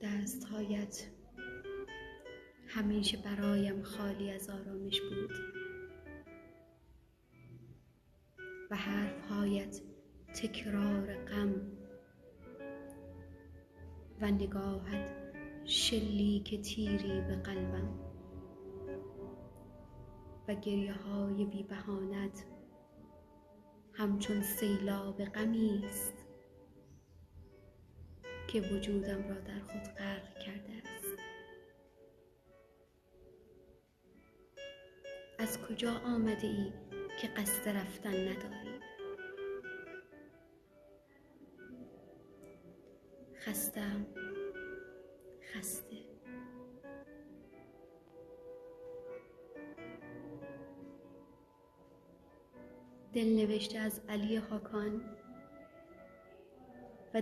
دستهایت همیشه برایم خالی از آرامش بود و حرفهایت تکرار غم و نگاهت شلیک تیری به قلبم و گریه‌های بی بهانت همچون سیلاب غمی است که وجودم را در خود غرق کرده است. از کجا آمده ای که قصد رفتن نداری؟ خسته‌ام، خسته. دلنوشته از علی حاکان و